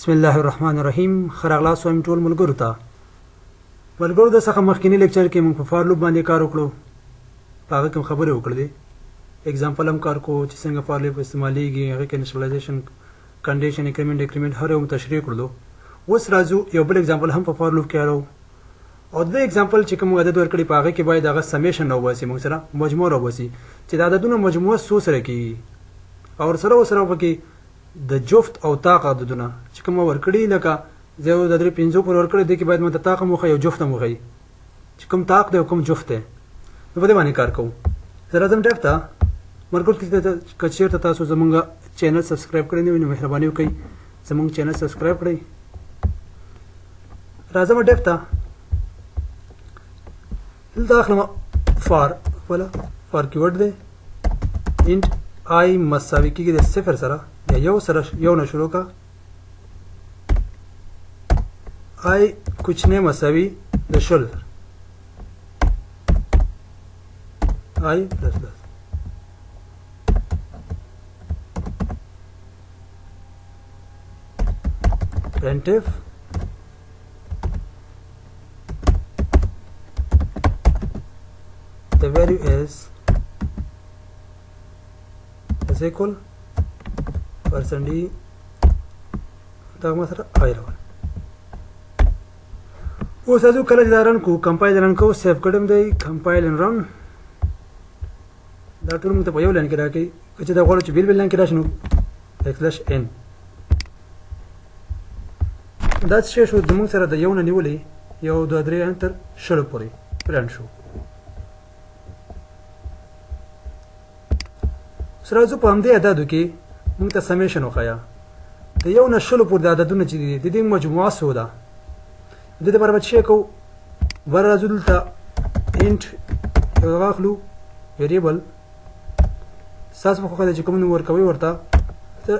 بسم الله الرحمن الرحیم. خراغلاس وایم ټول ملګرو ته. ملګرو د څخه مخکینی لیکچر کې موږ په فار لوپ باندې کار وکړو. په هغه کې خبرې وکړلې. اگزامپل هم کار کو چې څنګه فار لوپ استعمالیږي، هغه کې انیشلایزیشن، کنډیشن، انکریمنٹ، ډیکریمنٹ هر یو تشریح کړلو. اوس راځو یو بل اگزامپل هم په فار لوپ کې راو. او د اگزامپل چې کوم عدد ورکړي په هغه کې باید هغه سمیشن راوباسي، موږ سره مجموع راوباسي چې د عددونو مجموع څو سره کیږي او سره پکې د جفت او طاق عددونه چې کوم ورکړي لکه زه د 3 پر ورکړي د کې باید مت طاق مخه یو جفت مخه چې کوم طاق دی او کوم جفت دی نو په دې باندې کار کوم. زه راځم ډیف ته. مرګور کې کچیر ته تاسو زمونږ چینل سبسکرایب کړئ نو مهرباني وکړئ زمونږ چینل سبسکرایب کړئ. راځم ډیف ته. داخله فار کیورډ دی انټ آی مساوي کېږي د 0 سره یو سره یو نه شروع کا آی کوچنی مساوي د 0 آی پلس printf the value is equal %d دا مثلا آی راول. اوس ازو کله دا رن کو کمپایل رن کو سیو کړم دی کمپایل ان رن دا ټول موږ ته په یو لاین کې راکې چې دا غواړو چې بیل بیل لاین کې راشنو /n دا څه شو د موږ سره د یو نه نیولې یو 2 3 انتر شل پورې پلان شو. سره زو په همدې عددو کې موږ ته سمیشن وخایا د یو نه شلو پورې د عددونه چې دي د دې مجموعه څو ده. د دې لپاره به څه کوو ور راځو دلته انټ یو واخلو ویریبل تاسو خو خدای چې کوم نوم ورکوي ورته ته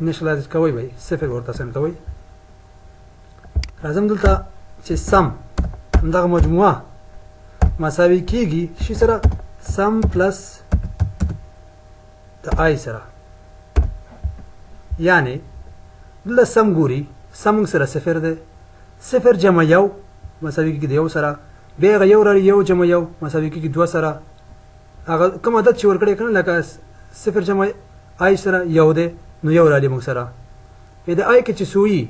انیشلایز کوي به 0 ورته سم کوي. راځم دلته چې سم دغه مجموعه مساوي کیږي شي سره سم پلس د آی سره یعنی دلته سم ګوري سم سره 0 ده 0 جمع یو مساوي کیږي د یو سره بیا یو را یو جمع یو مساوي کیږي 2 سره هغه کوم عدد چې ورکړی کنه لکه 0 جمع آی سره یو ده نو یو را موږ سره د آی کې چې سوی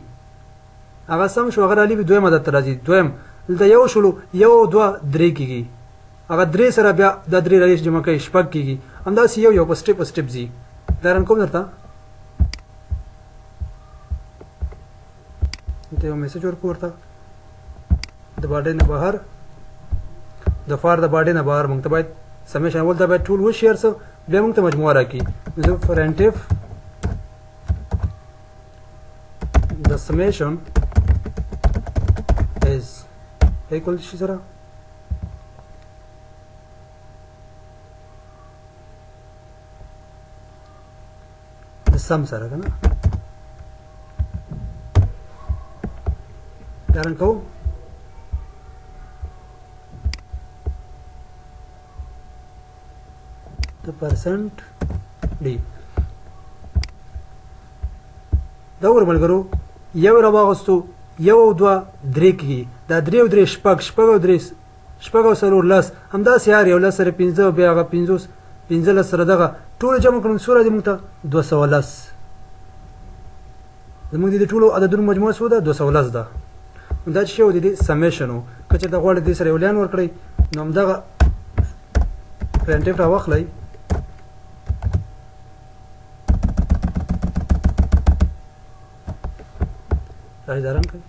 هغه سم شو هغه را لې دویم عدد راځي دویم دلته یو شلو یو 2 3 کیږي هغه 3 سره بیا د 3 را جمع کوي شپږ کیږي همداسې یو په سټپ زی دا رن کوم درته ته یو میسج ورکورته د باډې نه بهر د فار د باډې نه بهر موږ ته باید سمیشن ول دا باید ټول و شیر سو بیا موږ ته مجموعه راکې نو فرنټف د سمیشن is equal شي سره سم سره کنه دارن کو the %d دا ورملګرو یو راوغستو یو 2 3 کی دا 3 او 3 شپږ او 3 شپږ او سرور لاس همداسې یار یو لاس سره 15 بیا هغه 15 سره دغه ټول جمع کړم سوره دې موږ ته 210 زموږ دې ټولو عددونو مجموعه څو ده 210 ده. دا چې یو دې سمیشن وو که چې د غوړ دې سره یو لاین ورکړی نو همدغه پرنټف را واخلئ راځي دارن کوي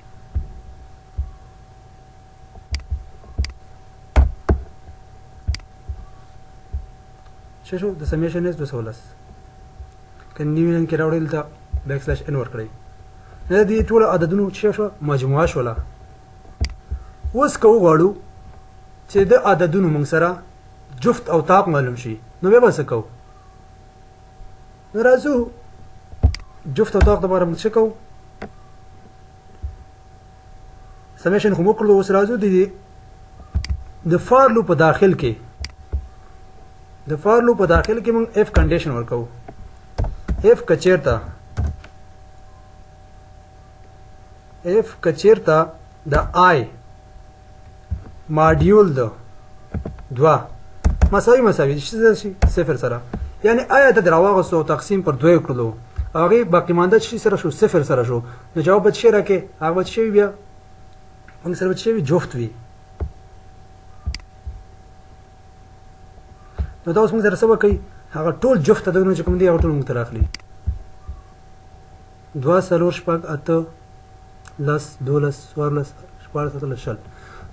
شو د سمیشن اس 210 کني وین کې راوړل تا \n ورکړی نه دي ټول عددونو چې شو مجموعه شولا. اوس کو غواړو چې د عددونو موږ سره جفت او طاق معلوم شي نو به څه کوو نو راځو جفت او طاق د باره موږ څه کوو سمیشن خو موږ کړو. اوس راځو د فار لوپ په داخل کې د فار لوپ په داخل کې موږ اف کنډیشن ورکو اف کچیرته اف کچیرته د آی ماډیول د 2 مساوي شي صفر سره، یعنی آیا ته راواغستو تقسیم پر 2 کړلو هغه باقی مانده شي سره شو صفر سره شو، نو جواب به شي راکې هغه به شي بیا موږ سره به شي جفت وي. نو دا اوس موږ سره څه وکړي هغه ټول جفت عددونه چې کوم دي هغه ټول موږ ته راخلي 2 4 6 8 10 12 14 16 17 شل.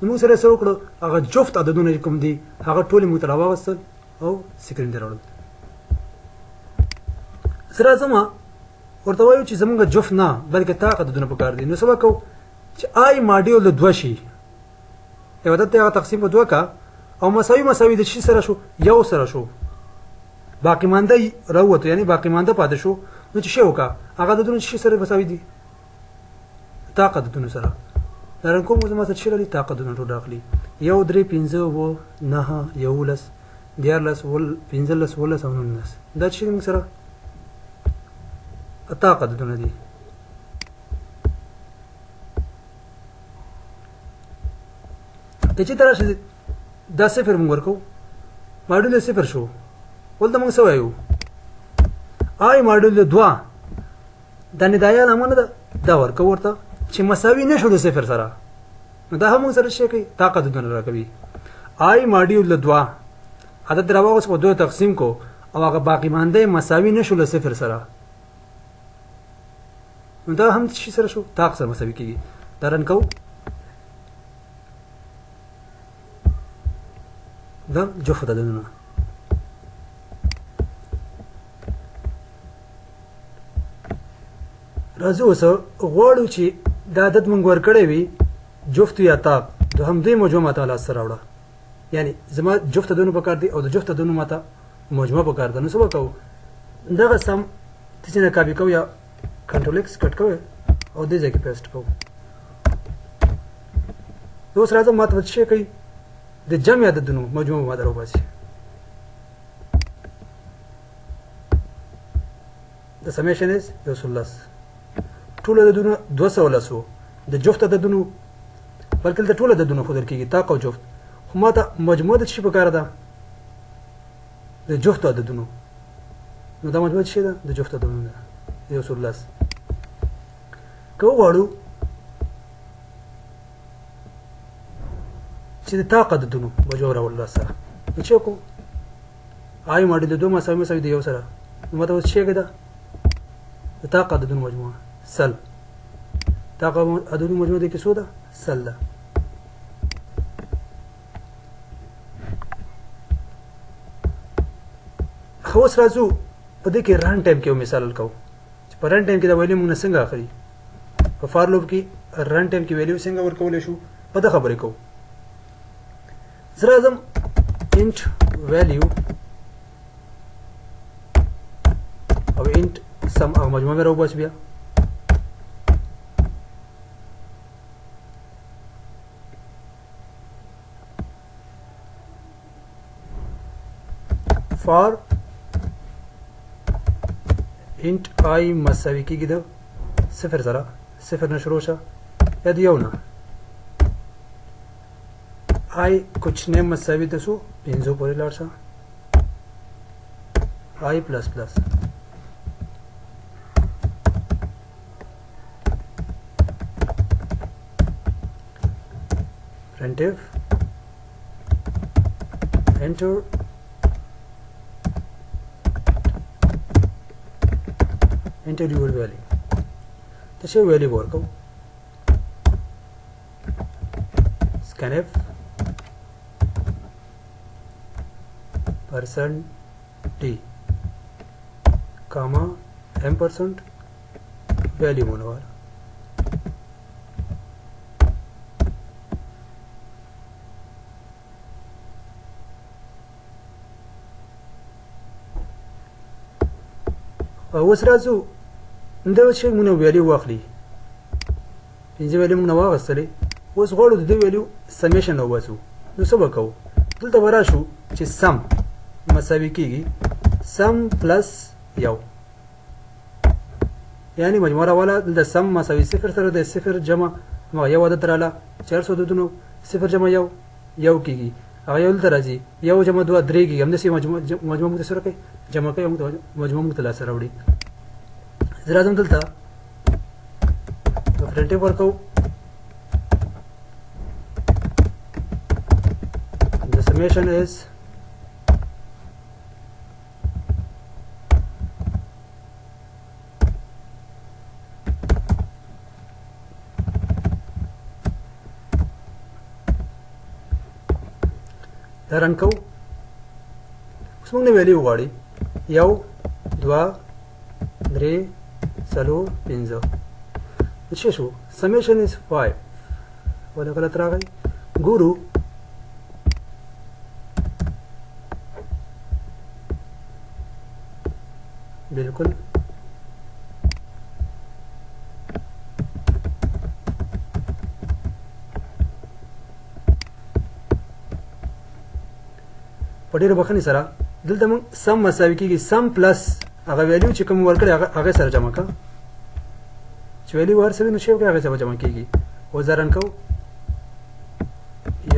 نو موږ سره څه وکړو هغه جفت عددونه چې کوم دي هغه ټول موږ ته راواغستل او سکرین ته راوړل. سره زما ورته وایو چې زمونږ جفت نه بلکې طاق عددونه پکار دي. نو څه وکړو چې آی ماډیول د 2 شي یو عدد ته هغه تقسیم په 2 کا او مساوي د شي سره شو یو سره شو باقی مانده راووتو، یعنی باقی مانده پاتې شو. نو چې شی وکړه هغه عددونه شي سره مساوي دي طاق عددونه سره دا کوم زما څه شي لري طاق عددونه ټول راغلي 1 3 5 و 9 11 14 15 16 او 19 دا چې موږ سره طاق عددونه دي. که چې تر دا صفر موږ ورکو ماډیول صفر شو ولته موږ څه وایو آی ماډیول 2 دا ندایا نامه نه دا ورکو ورته چې مساوي نشو د صفر سره، نو دا هم موږ سره شي کوي طاق عددونه راکوي. آی ماډیول 2 عدد راوغوس په 2 تقسیم کو او هغه باقی مانده مساوي نشو له صفر سره، نو دا هم شي سره شو طاق سره مساوي کیږي. دا رن کو دا جفت عددونه راځو اوس غواړو چې دا عدد موږ ورکړی وي جفت یا طاق د همدې مجموعه ماته لاس سره راوړه، یعنی زما جفت عددونه پکار دي او د جفت عددونو ماته مجموعه پکار ده. نو څه وکړو دغه سم تاسې نه کاپي کوو یا کنټرول ایکس کټ کوو او دې ځای کې پیسټ کوو. اوس راځم ماته څه شی کوي د جمع عددونو مجموعه ماته راوباسي. د سمیشن از 210 ټول عددونه 210 د جفت عددونو بلکې د ټول عددونو ښودل کېږي طاق او جفت، خو ماته مجموعه د څه شي پکار ده د جفت عددونو، نو دا مجموعه څه ده د جفت عددونو ده 210. که وغواړو چې د طاق عددونو مجموعه راوړل سره نو چې وکړو آی ماډیول 2 مساوي د یو سره، نو ماته اوس څه ده د طاق عددونو مجموعه سل. طاق عددونو مجموعه د کې څو ده سل ده. خو اوس راځو په دې کې رن ټایم کې یو مثال کوو چې په رن ټایم کې دا ویلیو موږ څنګه اخلي، په فار لوپ کې رن ټایم کې ویلیو څنګه ورکولی شو په دا خبرې کوو. زه راځم انټ ویلیو او انټ سم او مجموعه مې راوباسي بیا فار انٹ آی مساوي کېږي د صفر سره، صفر نه شروع شه یا د یو نه. آی کوچنی مساوي د څو 5 پورې لاړ شه آی پلس پلس printf enter enter your value तसे value ورکو scanf %t comma m% value मनवार اوس راځو دا چې موږ ویلیو واخلي پنځه ویلیو موږ واغستلې اوس غواړو د دې ویلیو سمیشن وباسو. نو څه وکړو دلته به راشو چې سم مساوي کېږي سم پلس یو یعنی مجموعه راواله د سم مساوي صفر سره د صفر جمع هغه یو عدد رااله 400 عددونو صفر جمع یو کېږي هغه یو دلته راځي یو جمع دوه درې کېږي همداسې مجموعه موږ ته سره کوي جمع کوي مجموعه موږ ته لاسه راوړي زه راځم دلته پرنټیف ورکوو the summation is دا رن کوو اوس موږ نه ویلیو غواړي یو دوه درې څلور پنځه څه شو summation is 5 ولې غلط راغی ګورو बिल्कुल په ډېرو بخښنې سره دلته موږ سم مساوي کېږي سم پلس هغه ویلیو چې کوم ورکړی هغې سره جمع کړه چې ویلیو هر څه وي نو شی وکړئ هغې سره به جمع کېږي اوس دا رن کوو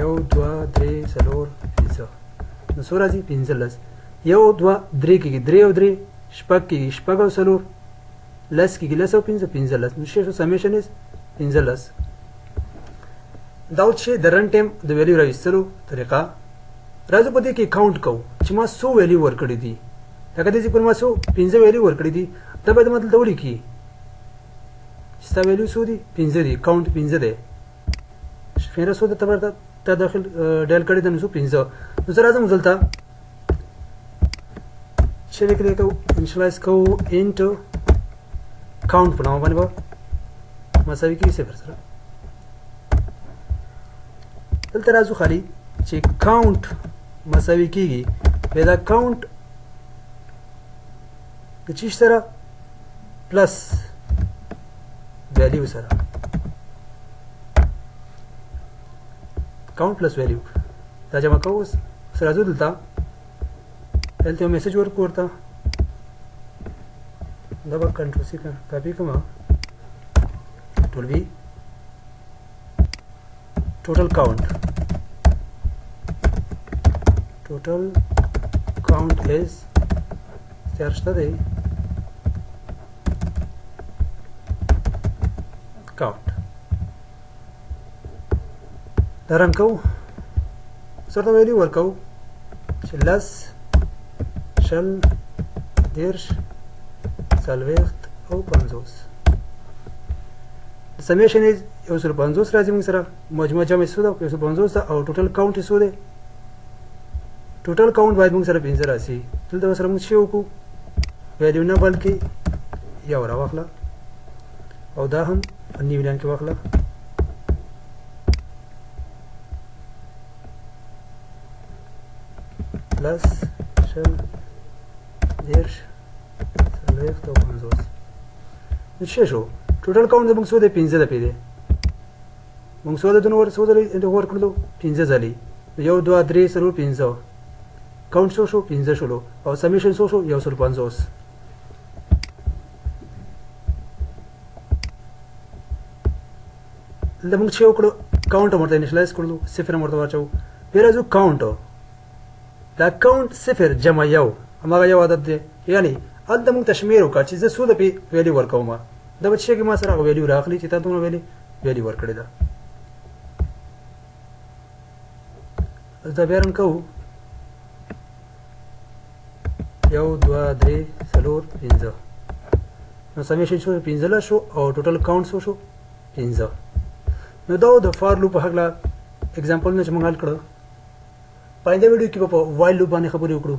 یو دوه درې څلور پنځه نو څو راځي 15 یو دوه درې کېږي درې او درې شپږ کېږي شپږ او څلور لس کېږي لس او پنځه 15 نو شی شو سمیشن از 15 دا اوس چې د رن ټایم د ویلیو راویستلو طریقه راځو په دې کې کاونټ کوو چې ما څو ویلیو ورکړي دي لکه داسې پر ما څو 15 ویلیو ورکړي دي دا باید ما دلته ولیکي چې ستا ویلیو څو دي 15 دي کاونټ 15 دی شمیره څو ده ته داخل ډایل کړی ده نو څو 15 نو زه راځم دلته چې لیکلی کوو انشلایز کوو انټو کاونټ په نامه باندې به مساوي کېږي صفر سره دلته راځو خالي چې کاونټ مساوي کېږي بیا دا کاونټ د چیش سره پلس ویلیو سره کاونټ پلس ویلیو دا جمع کوو اوس راځو دلته دلته یو میسج ورکړو ورته دا به کنټرول سی کاپي کوم ټول وی ټوټل کاونټ از تیار شته دی کاونټ دا رن کوو سرته ویلیو ورکوو چې لس شل دیرش څلوېښت او 50 سمیشن یې 150 راځي موږ سره مجموعه جمع څو ده 150 ده او ټوټل کاونټ یې څو دی ټوټل کاونټ باید موږ سره 15 راشي دلته سره موږ څه وکړو ویلیو نه بلکې یو راواخله او دا هم په نیو لاین کې واخله پلس شل دیرش څلوېښت او 50 نو څه شو ټوټل کاونټ زموږ څو دی 15 دپې دی موږ څو عددونه څو ځلې ورکړلو 15 ځلې یو دوه درې څلور 15 کاونټ څو شو 15 شولو او سمیشن څو شو 150 دلته موږ چې وکړو کاونټ هم ورته انیشلایز کړلو صفر هم ورته واچوو بیا راځو کاونټ دا کاونټ صفر جمع یو هماغه یو عدد دی یعنی هلته موږ تشمیر وکړه چې زه څو دپې ویلیو ورکوم دا به څه کې ما سره هغه ویلیو راغلي چې تا دومره ویلیو ورکړې ده دا بیا رن کوو یو دوه درې څلور 15 نو سمیشن شو 15 شو او ټوټل کاونټ څو شو 15 نو دا د فار لوپ په هکله اګزامپل نه چې موږ حل کړو پاینده ویډیو کې به په وایل لوپ باندې خبرې وکړو